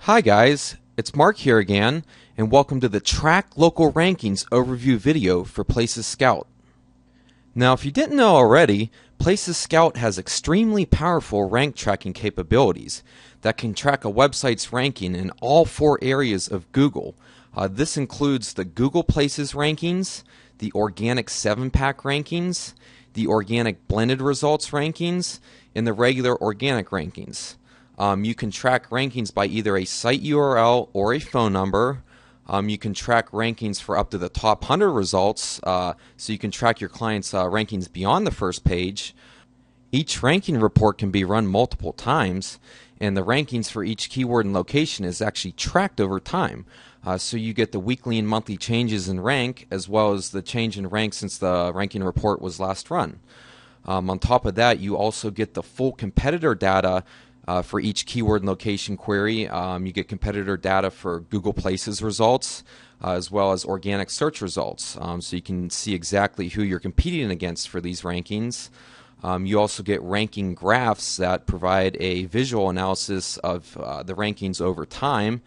Hi guys, it's Mark here again, and welcome to the Track Local Rankings overview video for Places Scout. Now if you didn't know already, Places Scout has extremely powerful rank tracking capabilities that can track a website's ranking in all four areas of Google. This includes the Google Places rankings, the organic 7-pack rankings, the organic blended results rankings, and the regular organic rankings. You can track rankings by either a site URL or a phone number. You can track rankings for up to the top 100 results, so you can track your clients' rankings beyond the first page. Each ranking report can be run multiple times, and the rankings for each keyword and location is actually tracked over time. So you get the weekly and monthly changes in rank, as well as the change in rank since the ranking report was last run. On top of that, you also get the full competitor data for each keyword and location query. You get competitor data for Google Places results, as well as organic search results, so you can see exactly who you're competing against for these rankings. You also get ranking graphs that provide a visual analysis of the rankings over time.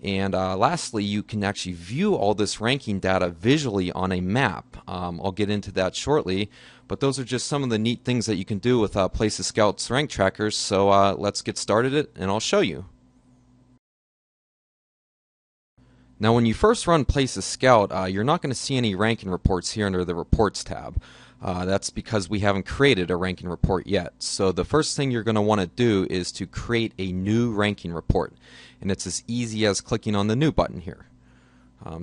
And lastly, you can actually view all this ranking data visually on a map. I'll get into that shortly, but those are just some of the neat things that you can do with Places Scout's rank trackers. So let's get started and I'll show you. Now when you first run Places Scout, you're not going to see any ranking reports here under the Reports tab. That's because we haven't created a ranking report yet. So the first thing you're going to want to do is to create a new ranking report. And it's as easy as clicking on the New button here.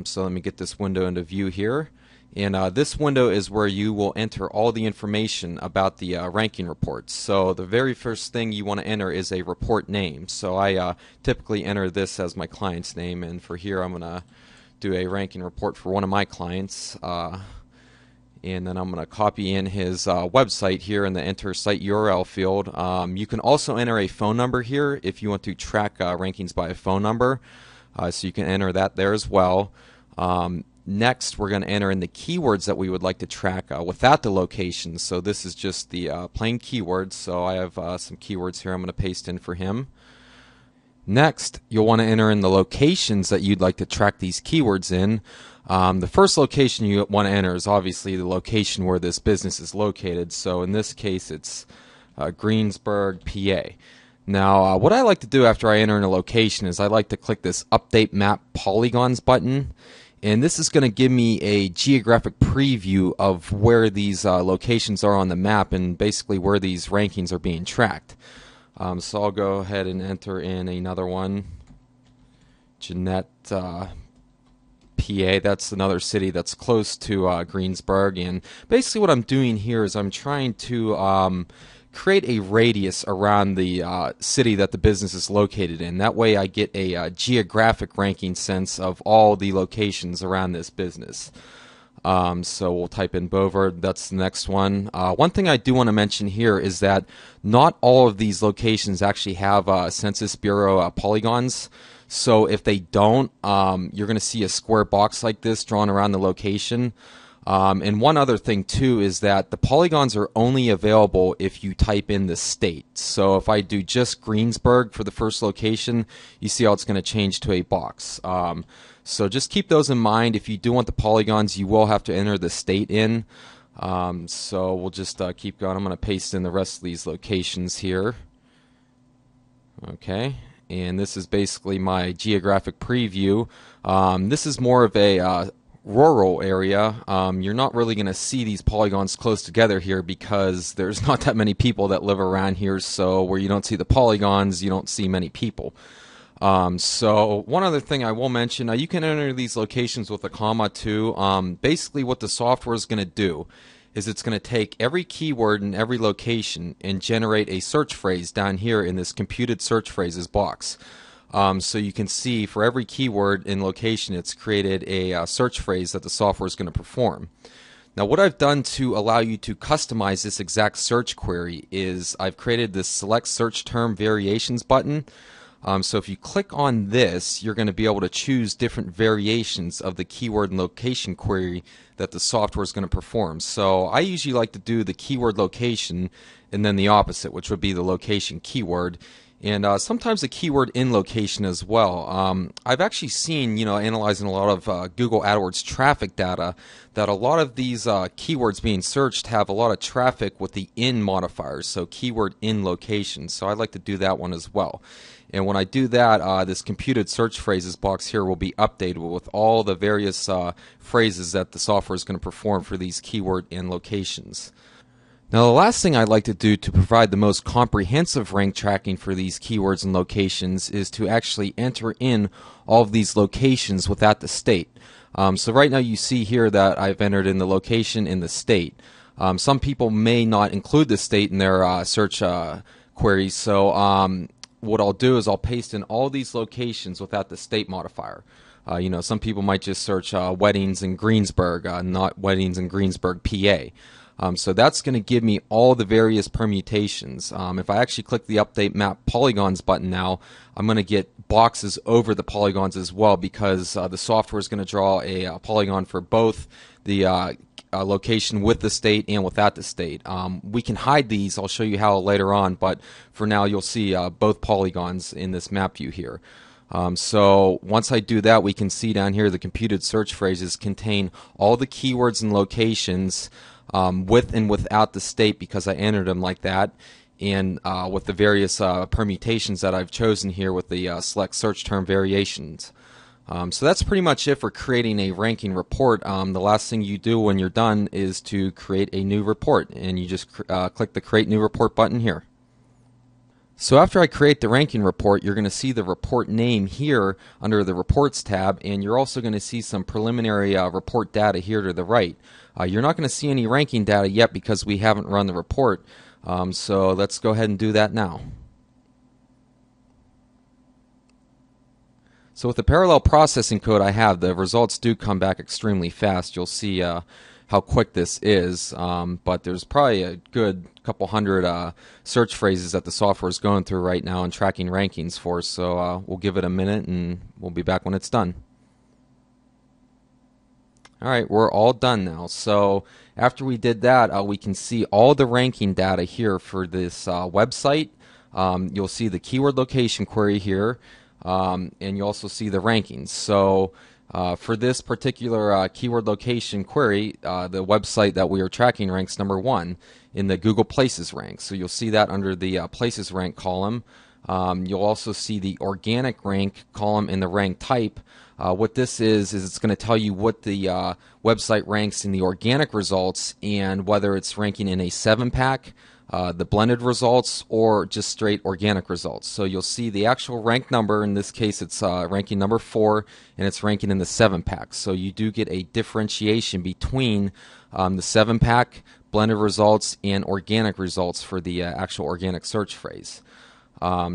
So let me get this window into view here. And this window is where you will enter all the information about the ranking reports. So the very first thing you want to enter is a report name. So I typically enter this as my client's name, and for here I'm going to do a ranking report for one of my clients. And then I'm going to copy in his website here in the enter site URL field. You can also enter a phone number here if you want to track rankings by a phone number. So you can enter that there as well. Next, we're going to enter in the keywords that we would like to track without the location. So this is just the plain keywords. So I have some keywords here I'm going to paste in for him. Next, you'll want to enter in the locations that you'd like to track these keywords in. The first location you want to enter is obviously the location where this business is located. So in this case, it's Greensburg, PA. Now, what I like to do after I enter in a location is I like to click this Update Map Polygons button. And this is going to give me a geographic preview of where these locations are on the map and basically where these rankings are being tracked. So I'll go ahead and enter in another one. Jeanette, PA, that's another city that's close to Greensburg. And basically what I'm doing here is I'm trying to create a radius around the city that the business is located in. That way I get a geographic ranking sense of all the locations around this business. So we'll type in Beaufort. That's the next one. One thing I do want to mention here is that not all of these locations actually have Census Bureau polygons. So if they don't, you're going to see a square box like this drawn around the location. And one other thing too is that the polygons are only available if you type in the state. So if I do just Greensburg for the first location, you see how it's going to change to a box. So just keep those in mind. If you do want the polygons, you will have to enter the state in. So we'll just keep going. I'm going to paste in the rest of these locations here. Okay. And this is basically my geographic preview. This is more of a rural area. You're not really going to see these polygons close together here because there's not that many people that live around here. So where you don't see the polygons, you don't see many people. So one other thing I will mention, you can enter these locations with a comma too. Basically what the software is going to do is it's going to take every keyword in every location and generate a search phrase down here in this computed search phrases box. So you can see for every keyword in location, it's created a search phrase that the software is going to perform. Now what I've done to allow you to customize this exact search query is I've created this Select Search Term Variations button. So if you click on this, you're going to be able to choose different variations of the keyword and location query that the software is going to perform. So I usually like to do the keyword location and then the opposite, which would be the location keyword. and sometimes a keyword in location as well. I've actually seen, analyzing a lot of Google AdWords traffic data, that a lot of these keywords being searched have a lot of traffic with the in modifiers, so keyword in location. So I'd like to do that one as well. And when I do that, this computed search phrases box here will be updated with all the various phrases that the software is going to perform for these keyword in locations. Now, the last thing I'd like to do to provide the most comprehensive rank tracking for these keywords and locations is to actually enter in all of these locations without the state. So right now you see here that I've entered in the location in the state. Some people may not include the state in their search queries, so what I'll do is I'll paste in all these locations without the state modifier. Some people might just search weddings in Greensburg, not weddings in Greensburg, PA. So that's going to give me all the various permutations. If I actually click the Update Map Polygons button now, I'm going to get boxes over the polygons as well, because the software is going to draw a polygon for both the location with the state and without the state. We can hide these. I'll show you how later on, but for now you'll see both polygons in this map view here. So once I do that, we can see down here the computed search phrases contain all the keywords and locations with and without the state, because I entered them like that, and with the various permutations that I've chosen here with the select search term variations. So that's pretty much it for creating a ranking report. The last thing you do when you're done is to create a new report, and you just click the Create New Report button here. So after I create the ranking report, you're going to see the report name here under the Reports tab, and you're also going to see some preliminary report data here to the right. You're not going to see any ranking data yet because we haven't run the report, so let's go ahead and do that now. So with the parallel processing code I have, the results do come back extremely fast. You'll see how quick this is, but there's probably a good couple hundred search phrases that the software is going through right now and tracking rankings for, so we'll give it a minute and we'll be back when it's done. Alright, we're all done now. So after we did that, we can see all the ranking data here for this website. You'll see the keyword location query here, and you also see the rankings. So for this particular keyword location query, the website that we are tracking ranks number 1 in the Google Places rank. So you'll see that under the Places rank column. You'll also see the organic rank column in the rank type. What this is it's going to tell you what the website ranks in the organic results and whether it's ranking in a 7-pack, the blended results, or just straight organic results. So you'll see the actual rank number. In this case, it's ranking number 4, and it's ranking in the 7-pack. So you do get a differentiation between the 7-pack, blended results, and organic results for the actual organic search phrase.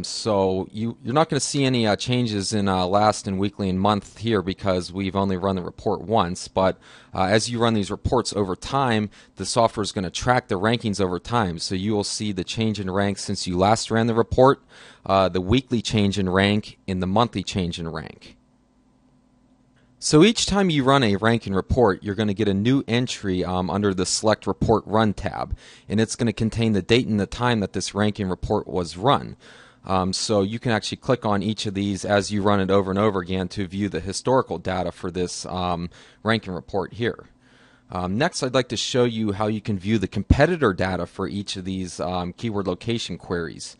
So you're not going to see any changes in last and weekly and month here because we've only run the report once, but as you run these reports over time, the software is going to track the rankings over time. So you will see the change in rank since you last ran the report, the weekly change in rank, and the monthly change in rank. So each time you run a ranking report, you're going to get a new entry under the Select Report Run tab, and it's going to contain the date and the time that this ranking report was run. So you can actually click on each of these as you run it over and over again to view the historical data for this ranking report here. Next, I'd like to show you how you can view the competitor data for each of these keyword location queries.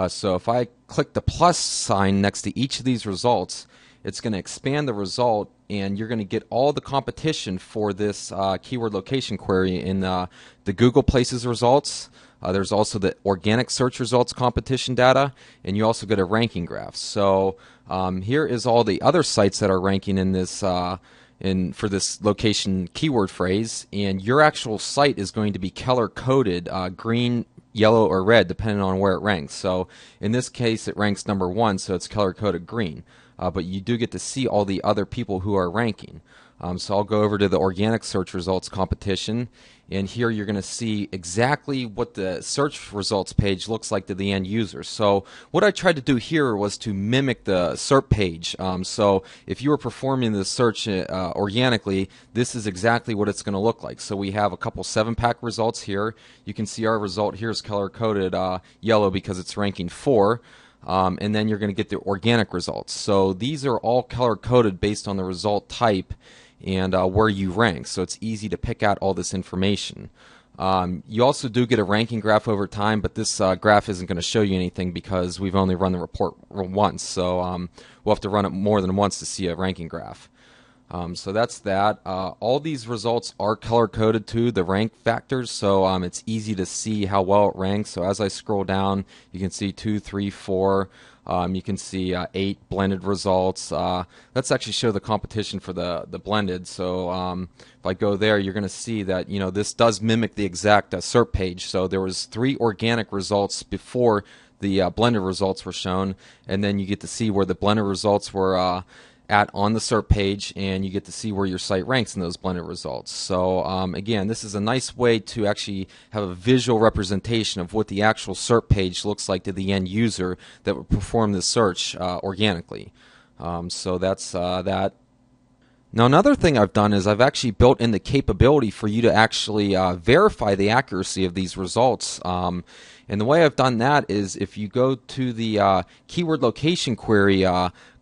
So if I click the plus sign next to each of these results, it's going to expand the result, and you're going to get all the competition for this keyword location query in the Google Places results. There's also the organic search results competition data, and you also get a ranking graph. So here is all the other sites that are ranking in this for this location keyword phrase, and your actual site is going to be color coded green, yellow, or red depending on where it ranks. So in this case, it ranks number 1, so it's color coded green. But you do get to see all the other people who are ranking. So I'll go over to the organic search results competition, and here you're going to see exactly what the search results page looks like to the end user. So what I tried to do here was to mimic the SERP page. So if you were performing the search organically, this is exactly what it's going to look like. So we have a couple 7-pack results here. You can see our result here is color coded yellow because it's ranking 4. and then you're going to get the organic results. So these are all color coded based on the result type and where you rank, so it's easy to pick out all this information. You also do get a ranking graph over time, but this graph isn't going to show you anything because we've only run the report once, so we'll have to run it more than once to see a ranking graph. So that's that. All these results are color coded to the rank factors, so it's easy to see how well it ranks. So as I scroll down, you can see 2, 3, 4. You can see 8 blended results. Let's actually show the competition for the blended. So if I go there, you're going to see that this does mimic the exact SERP page. So there was 3 organic results before the blended results were shown, and then you get to see where the blended results were at on the SERP page, and you get to see where your site ranks in those blended results. So again, this is a nice way to actually have a visual representation of what the actual SERP page looks like to the end user that would perform the search organically. So that's that. Now another thing I've done is I've actually built in the capability for you to actually verify the accuracy of these results. And the way I've done that is if you go to the keyword location query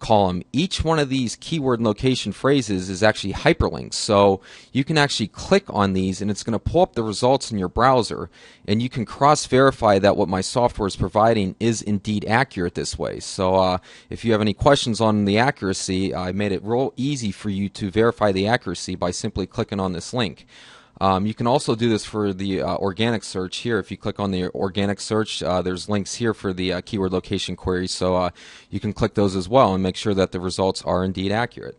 column, each one of these keyword location phrases is actually hyperlinks. So you can actually click on these and it's going to pull up the results in your browser, and you can cross-verify that what my software is providing is indeed accurate this way. So if you have any questions on the accuracy, I made it real easy for you to verify the accuracy by simply clicking on this link. You can also do this for the organic search here. If you click on the organic search, there's links here for the keyword location queries, so you can click those as well and make sure that the results are indeed accurate.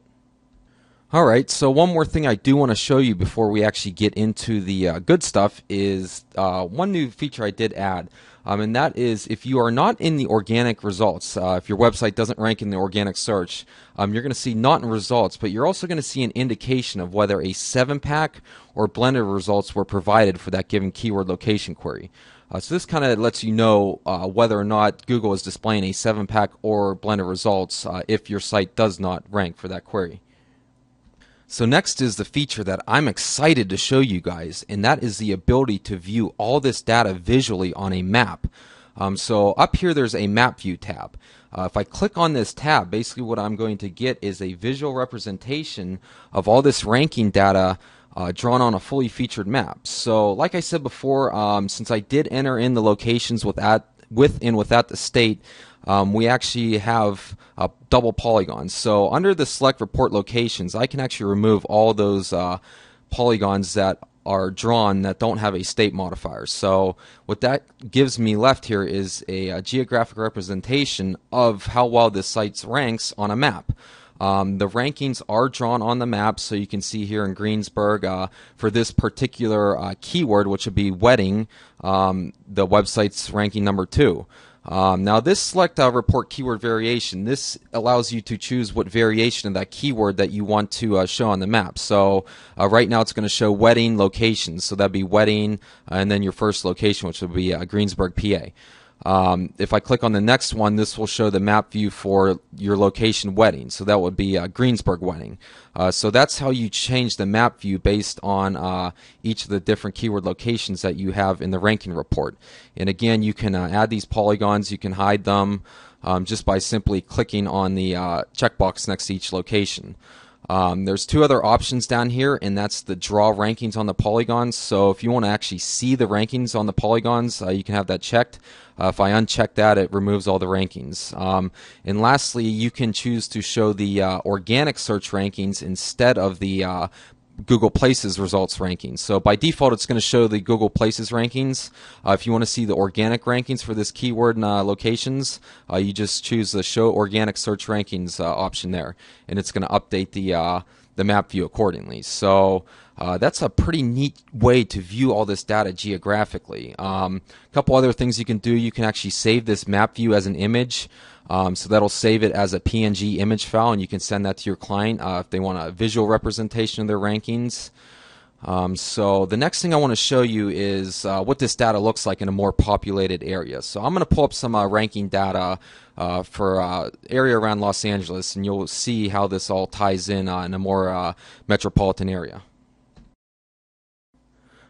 Alright, so one more thing I do want to show you before we actually get into the good stuff is one new feature I did add. And that is if you are not in the organic results, if your website doesn't rank in the organic search, you're going to see not in results, but you're also going to see an indication of whether a 7-pack or blended results were provided for that given keyword location query. So this kind of lets you know whether or not Google is displaying a 7-pack or blended results if your site does not rank for that query. So next is the feature that I'm excited to show you guys, and that is the ability to view all this data visually on a map. So up here there's a map view tab. If I click on this tab, basically what I'm going to get is a visual representation of all this ranking data drawn on a fully featured map. So like I said before, since I did enter in the locations with and without the state, we actually have double polygons. So under the select report locations, I can actually remove all those polygons that are drawn that don't have a state modifier. So what that gives me left here is a geographic representation of how well this site ranks on a map. The rankings are drawn on the map, so you can see here in Greensburg for this particular keyword, which would be wedding, the website's ranking number 2. Now this select report keyword variation, this allows you to choose what variation of that keyword that you want to show on the map. So right now it's going to show wedding locations, so that'd be wedding and then your first location, which would be Greensburg, PA. If I click on the next one, this will show the map view for your location wedding, so that would be Greensburg wedding. So that's how you change the map view based on each of the different keyword locations that you have in the ranking report. And again, you can add these polygons, you can hide them just by simply clicking on the checkbox next to each location. There's 2 other options down here, and that's the draw rankings on the polygons. So if you want to actually see the rankings on the polygons, you can have that checked. If I uncheck that, it removes all the rankings. And lastly, you can choose to show the organic search rankings instead of the Google Places results rankings. So by default, it's going to show the Google Places rankings. If you want to see the organic rankings for this keyword and locations, you just choose the Show Organic Search Rankings option there, and it's going to update the map view accordingly. So that's a pretty neat way to view all this data geographically. A couple other things you can do. You can actually save this map view as an image. So that'll save it as a PNG image file, and you can send that to your client if they want a visual representation of their rankings. So the next thing I want to show you is what this data looks like in a more populated area. So I'm going to pull up some ranking data for area around Los Angeles, and you'll see how this all ties in a more metropolitan area.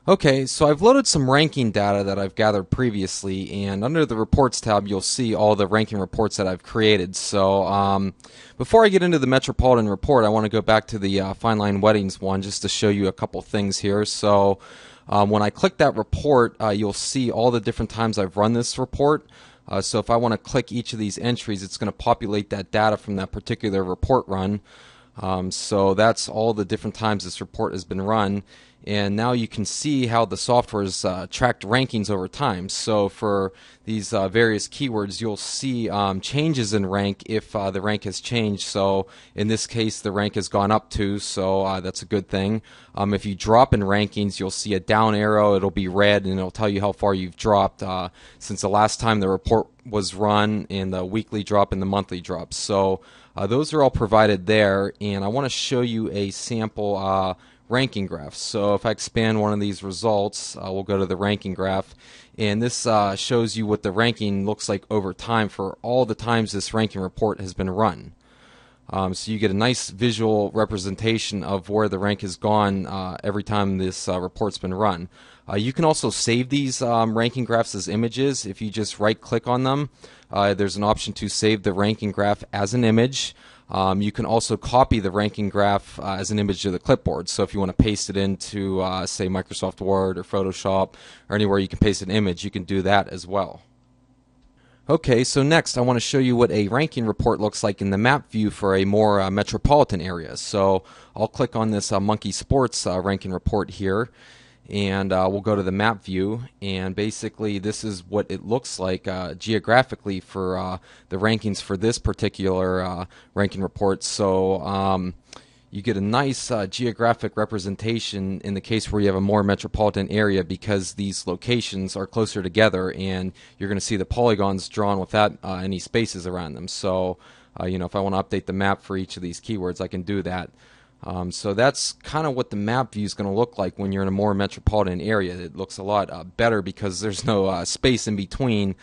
Okay, so I've loaded some ranking data that I've gathered previously, and under the Reports tab, you'll see all the ranking reports that I've created. So before I get into the Metropolitan Report, I want to go back to the Fine Line Weddings one just to show you a couple things here. So when I click that report, you'll see all the different times I've run this report. So if I want to click each of these entries, it's going to populate that data from that particular report run. So that's all the different times this report has been run. And now you can see how the software has tracked rankings over time. So for these various keywords, you'll see changes in rank if the rank has changed. So in this case, the rank has gone up 2, so that's a good thing. If you drop in rankings, you'll see a down arrow. It'll be red, and it'll tell you how far you've dropped since the last time the report was run, and the weekly drop and the monthly drop. So those are all provided there, and I want to show you a sample ranking graph. So if I expand one of these results, we'll go to the ranking graph, and this shows you what the ranking looks like over time for all the times this ranking report has been run. So you get a nice visual representation of where the rank has gone every time this report's been run. You can also save these ranking graphs as images. If you just right click on them, there's an option to save the ranking graph as an image. You can also copy the ranking graph as an image to the clipboard. So if you want to paste it into, say, Microsoft Word or Photoshop or anywhere you can paste an image, you can do that as well. Okay, so next I want to show you what a ranking report looks like in the map view for a more metropolitan area. So I'll click on this Monkey Sports ranking report here, and we'll go to the map view, and basically this is what it looks like geographically for the rankings for this particular ranking report. So you get a nice geographic representation in the case where you have a more metropolitan area, because these locations are closer together, and you're going to see the polygons drawn without any spaces around them. So if I want to update the map for each of these keywords, I can do that. So that's kind of what the map view is going to look like when you're in a more metropolitan area. It looks a lot better because there's no space in between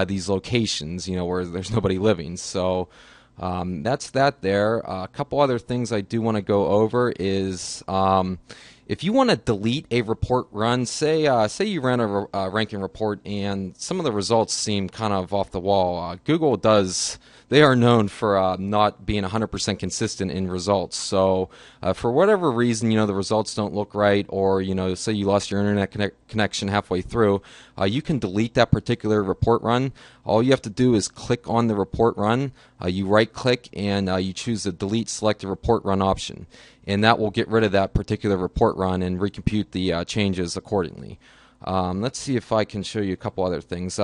these locations, where there's nobody living. So that's that there. A couple other things I do want to go over is if you want to delete a report run, say you ran a ranking report and some of the results seem kind of off the wall. Google they are known for not being 100% consistent in results. So for whatever reason, the results don't look right, or say you lost your internet connection halfway through, you can delete that particular report run. All you have to do is click on the report run. You right click and you choose the delete selected report run option, and that will get rid of that particular report run and recompute the changes accordingly. Let's see if I can show you a couple other things.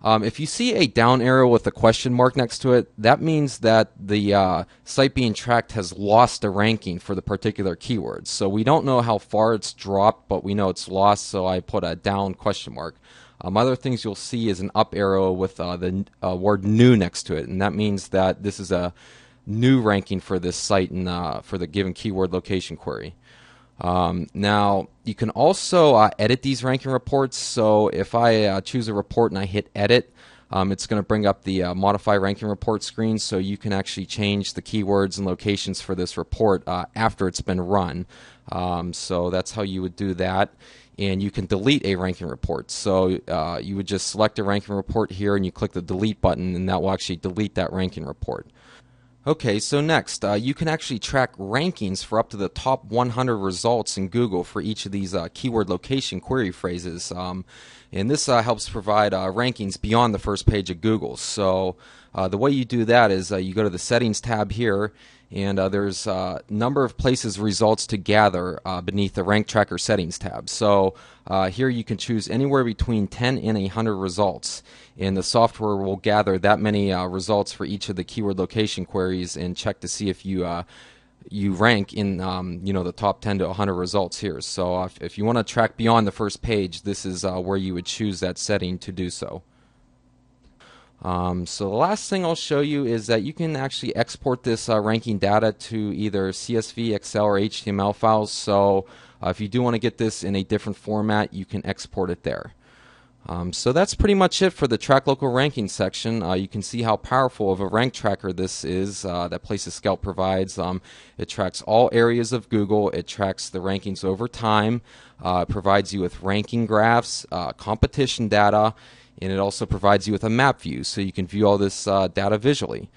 If you see a down arrow with a question mark next to it, that means that the site being tracked has lost a ranking for the particular keyword. So we don't know how far it's dropped, but we know it's lost, so I put a down question mark. Other things you'll see is an up arrow with the word new next to it, and that means that this is a new ranking for this site and for the given keyword location query. Now, you can also edit these ranking reports. So if I choose a report and I hit edit, it's going to bring up the modify ranking report screen, so you can actually change the keywords and locations for this report after it's been run. So that's how you would do that. And you can delete a ranking report. So you would just select a ranking report here and you click the delete button, and that will actually delete that ranking report. Okay, so next, you can actually track rankings for up to the top 100 results in Google for each of these keyword location query phrases. And this helps provide rankings beyond the first page of Google. So the way you do that is you go to the Settings tab here, and there's a number of places results to gather beneath the Rank Tracker Settings tab. So here you can choose anywhere between 10 and 100 results, and the software will gather that many results for each of the keyword location queries and check to see if you rank in the top 10 to 100 results here. So if you want to track beyond the first page, this is where you would choose that setting to do so. So the last thing I'll show you is that you can actually export this ranking data to either CSV, Excel, or HTML files. So if you do want to get this in a different format, you can export it there. So that's pretty much it for the Track Local Ranking section. You can see how powerful of a rank tracker this is that Places Scout provides. It tracks all areas of Google. It tracks the rankings over time. It provides you with ranking graphs, competition data, and it also provides you with a map view so you can view all this data visually.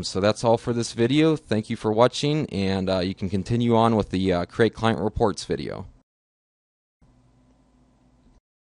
So that's all for this video. Thank you for watching, and you can continue on with the Create Client Reports video.